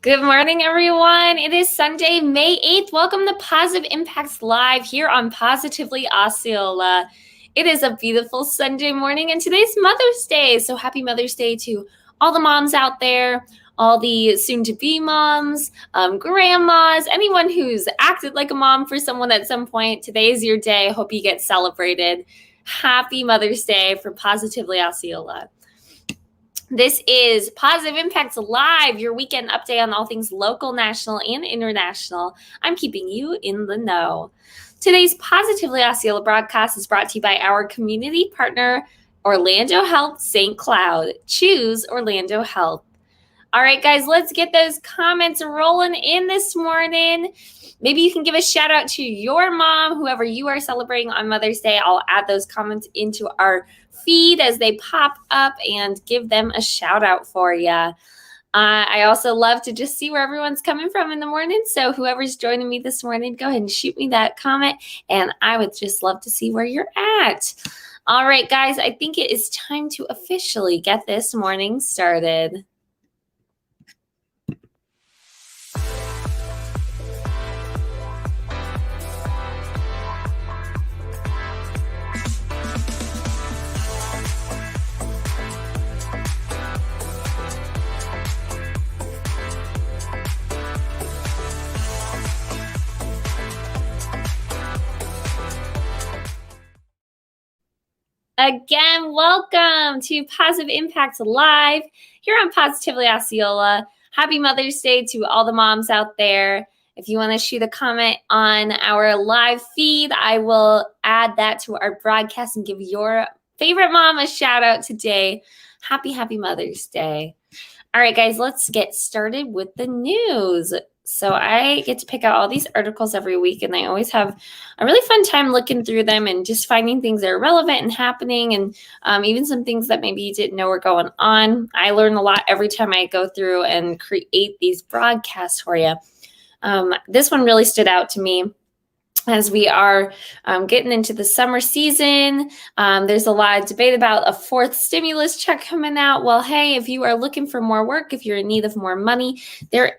Good morning, everyone. It is Sunday, May 8th. Welcome to Positive Impacts Live here on Positively Osceola. It is a beautiful Sunday morning, and today's Mother's Day. So happy Mother's Day to all the moms out there, all the soon-to-be moms, grandmas, anyone who's acted like a mom for someone at some point. Today is your day. Hope you get celebrated. Happy Mother's Day from Positively Osceola. This is Positive Impacts Live, your weekend update on all things local, national, and international. I'm keeping you in the know. Today's Positively Osceola broadcast is brought to you by our community partner, Orlando Health St. Cloud. Choose Orlando Health. All right, guys, let's get those comments rolling in this morning. Maybe you can give a shout out to your mom, whoever you are celebrating on Mother's Day. I'll add those comments into our feed as they pop up and give them a shout out for you. I also love to just see where everyone's coming from in the morning. So whoever's joining me this morning, go ahead and shoot me that comment. And I would just love to see where you're at. All right, guys, I think it is time to officially get this morning started. Again, welcome to Positive Impacts Live here on Positively Osceola. Happy Mother's Day to all the moms out there. If you want to shoot a comment on our live feed, I will add that to our broadcast and give your favorite mom a shout out today. Happy Mother's Day. All right, guys, let's get started with the news. So I get to pick out all these articles every week, and I always have a really fun time looking through them and just finding things that are relevant and happening, and even some things that maybe you didn't know were going on. I learn a lot every time I go through and create these broadcasts for you. This one really stood out to me. As we are getting into the summer season, there's a lot of debate about a fourth stimulus check coming out. Well, hey, if you are looking for more work, if you're in need of more money, there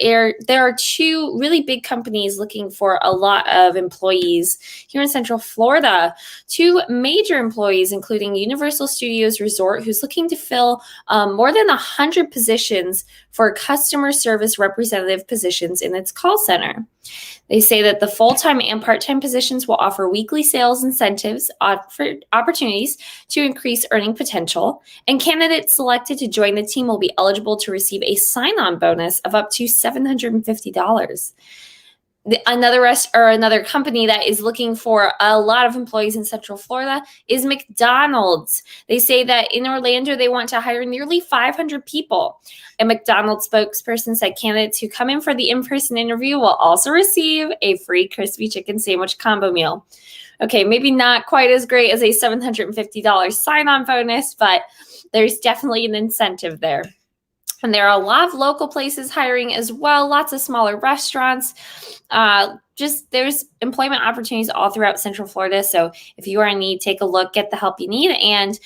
are two really big companies looking for a lot of employees here in Central Florida. Two major employees, including Universal Studios Resort, who's looking to fill more than 100 positions for customer service representative positions in its call center. They say that the full-time and part-time positions will offer weekly sales incentives, opportunities to increase earning potential, and candidates selected to join the team will be eligible to receive a sign-on bonus of up to $750. Another company that is looking for a lot of employees in Central Florida is McDonald's. They say that in Orlando, they want to hire nearly 500 people. A McDonald's spokesperson said candidates who come in for the in-person interview will also receive a free crispy chicken sandwich combo meal. Okay, maybe not quite as great as a $750 sign-on bonus, but there's definitely an incentive there. And there are a lot of local places hiring as well, lots of smaller restaurants. There's employment opportunities all throughout Central Florida. So if you are in need, take a look, get the help you need. And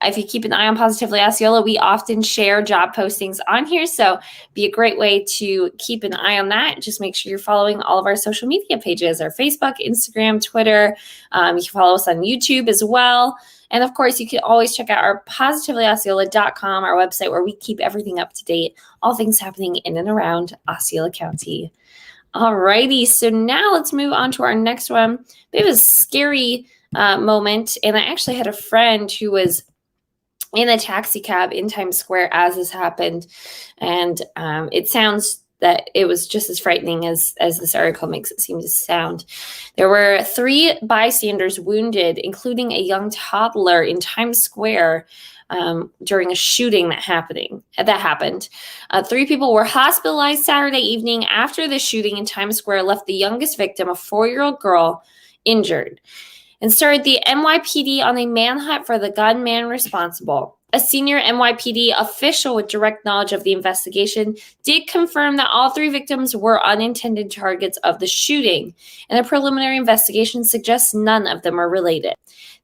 if you keep an eye on Positively Osceola, we often share job postings on here. So be a great way to keep an eye on that. Just make sure you're following all of our social media pages, our Facebook, Instagram, Twitter. You can follow us on YouTube as well. And of course, you can always check out our positivelyosceola.com, our website, where we keep everything up to date, all things happening in and around Osceola County. All righty, so now let's move on to our next one. It was a scary moment, and I actually had a friend who was in a taxi cab in Times Square as this happened, and it sounds that it was just as frightening as this article makes it seem to sound. There were 3 bystanders wounded, including a young toddler in Times Square during a shooting that happened. 3 people were hospitalized Saturday evening after the shooting in Times Square left the youngest victim, a 4-year-old girl, injured, and started the NYPD on a manhunt for the gunman responsible. A senior NYPD official with direct knowledge of the investigation did confirm that all 3 victims were unintended targets of the shooting, and a preliminary investigation suggests none of them are related.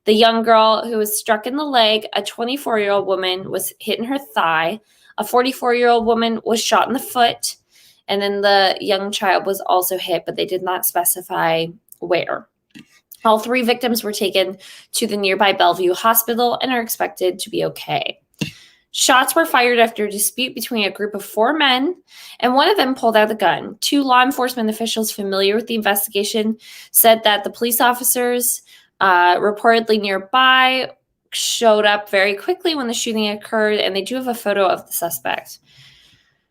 The young girl who was struck in the leg, a 24-year-old woman, was hit in her thigh. A 44-year-old woman was shot in the foot, and then the young child was also hit, but they did not specify where. All 3 victims were taken to the nearby Bellevue Hospital and are expected to be okay. Shots were fired after a dispute between a group of 4 men, and one of them pulled out a gun. 2 law enforcement officials familiar with the investigation said that the police officers reportedly nearby showed up very quickly when the shooting occurred, and they do have a photo of the suspect.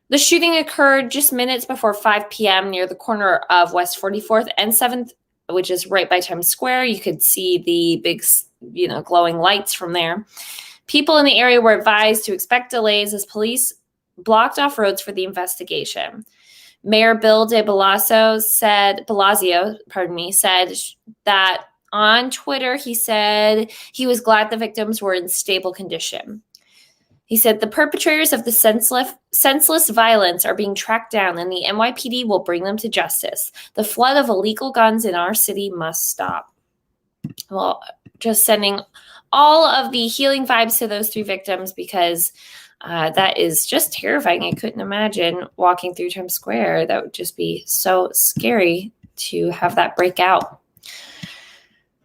The shooting occurred just minutes before 5 p.m. near the corner of West 44th and 7th, which is right by Times Square. You could see the big, glowing lights from there. People in the area were advised to expect delays as police blocked off roads for the investigation. Mayor Bill de Blasio said that on Twitter, he said he was glad the victims were in stable condition. He said the perpetrators of the senseless violence are being tracked down and the NYPD will bring them to justice. The flood of illegal guns in our city must stop. Well, just sending all of the healing vibes to those 3 victims because that is just terrifying. I couldn't imagine walking through Times Square. That would just be so scary to have that break out.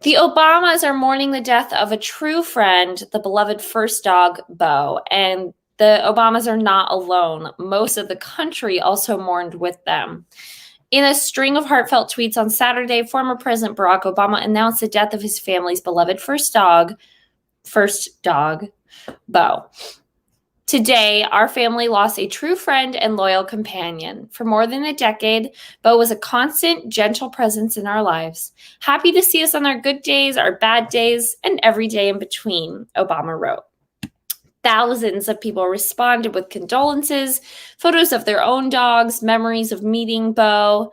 The Obamas are mourning the death of a true friend, the beloved first dog, Beau. And the Obamas are not alone. Most of the country also mourned with them. In a string of heartfelt tweets on Saturday, former President Barack Obama announced the death of his family's beloved first dog, Beau. Today, our family lost a true friend and loyal companion. For more than a decade, Beau was a constant, gentle presence in our lives. Happy to see us on our good days, our bad days, and every day in between, Obama wrote. Thousands of people responded with condolences, photos of their own dogs, memories of meeting Beau.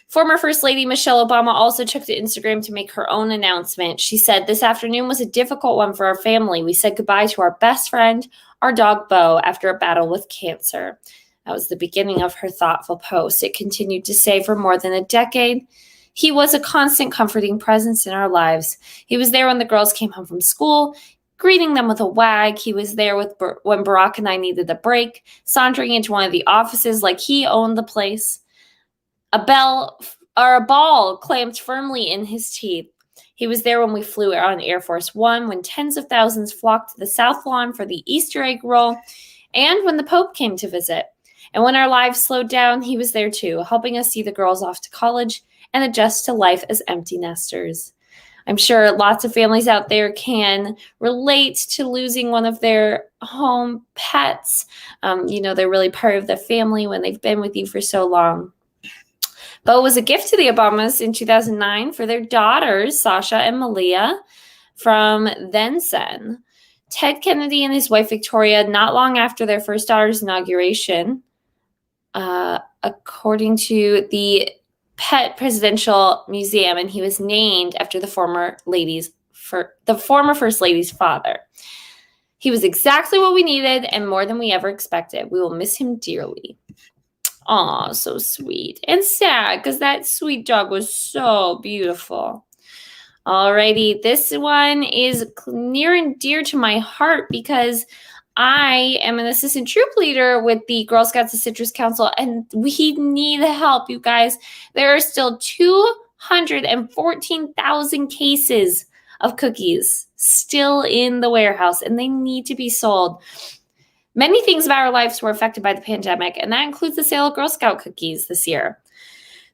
Former First Lady Michelle Obama also took to Instagram to make her own announcement. She said, "This afternoon was a difficult one for our family. We said goodbye to our best friend, our dog Beau, after a battle with cancer." That was the beginning of her thoughtful post. It continued to say, "For more than a decade, he was a constant comforting presence in our lives. He was there when the girls came home from school, greeting them with a wag. He was there when Barack and I needed a break, sauntering into one of the offices like he owned the place. A ball clamped firmly in his teeth. He was there when we flew on Air Force One, when tens of thousands flocked to the South Lawn for the Easter egg roll, and when the Pope came to visit. And when our lives slowed down, he was there too, helping us see the girls off to college and adjust to life as empty nesters." I'm sure lots of families out there can relate to losing one of their home pets. They're really part of the family when they've been with you for so long. Beau was a gift to the Obamas in 2009 for their daughters, Sasha and Malia, from then-Sen. Ted Kennedy and his wife, Victoria, not long after their first daughter's inauguration, according to the Pet Presidential Museum, and he was named after the former First Lady's father. "He was exactly what we needed and more than we ever expected. We will miss him dearly." Aw, so sweet. And sad, because that sweet dog was so beautiful. Alrighty, this one is near and dear to my heart because I am an assistant troop leader with the Girl Scouts of Citrus Council, and we need help, you guys. There are still 214,000 cases of cookies still in the warehouse, and they need to be sold. Many things about our lives were affected by the pandemic, and that includes the sale of Girl Scout cookies this year.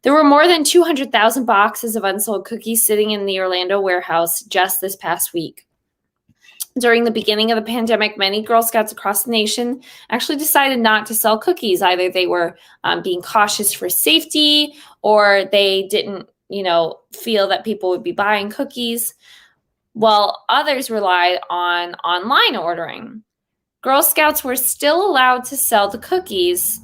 There were more than 200,000 boxes of unsold cookies sitting in the Orlando warehouse just this past week. During the beginning of the pandemic, many Girl Scouts across the nation actually decided not to sell cookies. Either they were being cautious for safety, or they didn't, feel that people would be buying cookies, while others relied on online ordering. Girl Scouts were still allowed to sell the cookies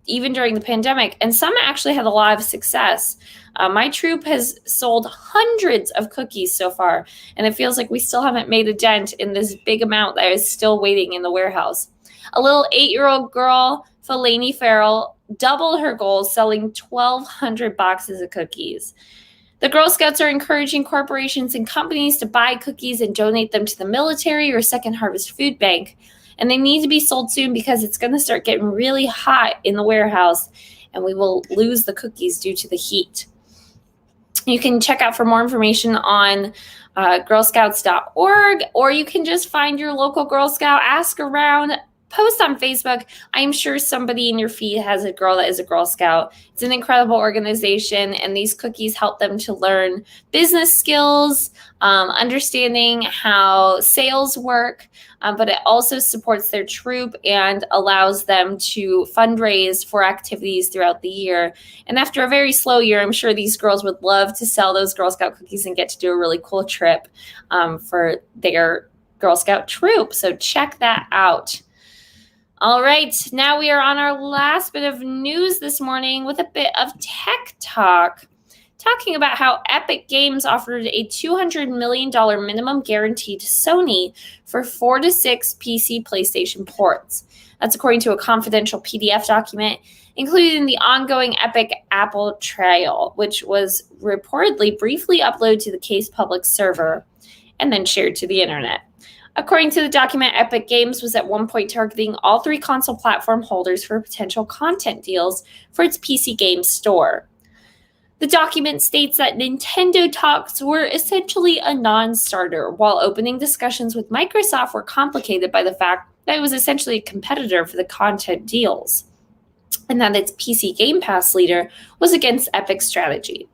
even during the pandemic, and some actually had a lot of success. My troop has sold hundreds of cookies so far, and it feels like we still haven't made a dent in this big amount that is still waiting in the warehouse. A little 8-year-old girl, Felaney Farrell, doubled her goal, selling 1,200 boxes of cookies. The Girl Scouts are encouraging corporations and companies to buy cookies and donate them to the military or Second Harvest Food Bank. and they need to be sold soon because it's going to start getting really hot in the warehouse, and we will lose the cookies due to the heat. You can check out for more information on girlscouts.org, or you can just find your local Girl Scout, ask around, post on Facebook. I'm sure somebody in your feed has a girl that is a Girl Scout. It's an incredible organization, and these cookies help them to learn business skills, understanding how sales work, but it also supports their troop and allows them to fundraise for activities throughout the year. And after a very slow year, I'm sure these girls would love to sell those Girl Scout cookies and get to do a really cool trip for their Girl Scout troop. So check that out. All right, now we are on our last bit of news this morning with a bit of tech talk, talking about how Epic Games offered a $200 million minimum guarantee to Sony for 4 to 6 PC PlayStation ports. That's according to a confidential PDF document, including the ongoing Epic Apple trial, which was reportedly briefly uploaded to the case public server and then shared to the internet. According to the document, Epic Games was at one point targeting all 3 console platform holders for potential content deals for its PC Games store. The document states that Nintendo talks were essentially a non-starter, while opening discussions with Microsoft were complicated by the fact that it was essentially a competitor for the content deals, and that its PC Game Pass leader was against Epic's strategy.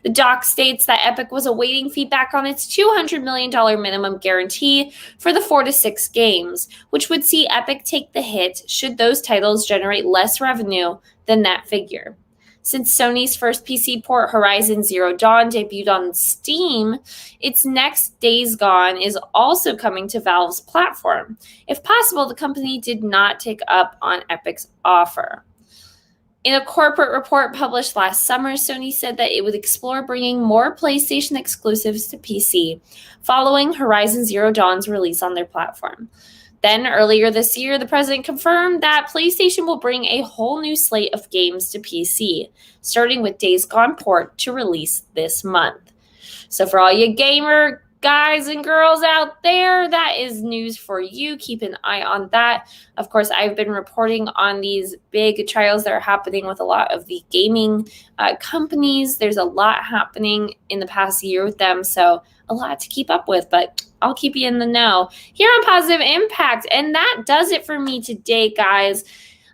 The doc states that Epic was awaiting feedback on its $200 million minimum guarantee for the 4 to 6 games, which would see Epic take the hit should those titles generate less revenue than that figure. Since Sony's first PC port, Horizon Zero Dawn, debuted on Steam, its next Days Gone is also coming to Valve's platform. If possible, the company did not take up on Epic's offer. In a corporate report published last summer, Sony said that it would explore bringing more PlayStation exclusives to PC following Horizon Zero Dawn's release on their platform. Then, earlier this year, the president confirmed that PlayStation will bring a whole new slate of games to PC, starting with Days Gone port to release this month. So for all you gamer guys and girls out there, that is news for you. Keep an eye on that. Of course, I've been reporting on these big trials that are happening with a lot of the gaming companies. There's a lot happening in the past year with them, so a lot to keep up with, but I'll keep you in the know here on Positive Impact. And that does it for me today, guys.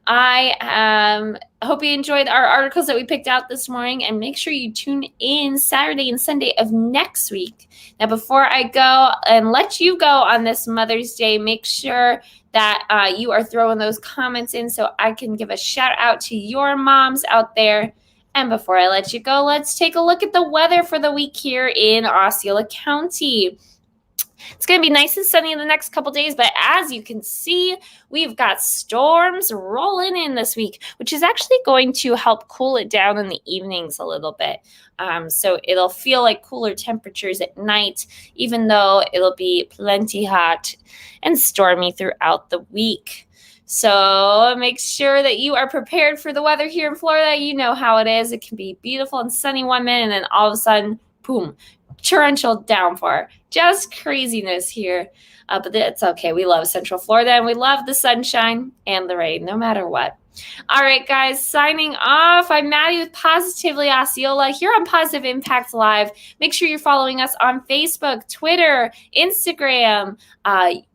I hope you enjoyed our articles that we picked out this morning, and make sure you tune in Saturday and Sunday of next week. Now, before I go and let you go on this Mother's Day, make sure that you are throwing those comments in so I can give a shout out to your moms out there. And before I let you go, let's take a look at the weather for the week here in Osceola County. It's going to be nice and sunny in the next couple days, but as you can see, we've got storms rolling in this week, which is actually going to help cool it down in the evenings a little bit. So it'll feel like cooler temperatures at night, even though it'll be plenty hot and stormy throughout the week. So make sure that you are prepared for the weather here in Florida. You know how it is. It can be beautiful and sunny one minute, and then all of a sudden, boom, torrential downpour. Just craziness here. But that's okay. We love Central Florida, and we love the sunshine and the rain, no matter what. All right, guys, signing off. I'm Maddie with Positively Osceola here on Positive Impact Live. Make sure you're following us on Facebook, Twitter, Instagram.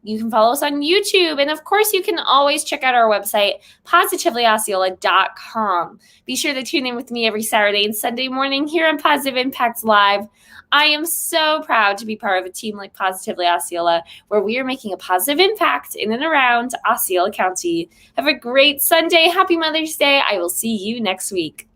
You can follow us on YouTube. And, of course, you can always check out our website, positivelyosceola.com. Be sure to tune in with me every Saturday and Sunday morning here on Positive Impact Live. I am so proud to be part of a team like Positively Osceola, where we are making a positive impact in and around Osceola County. Have a great Sunday. Happy Mother's Day. I will see you next week.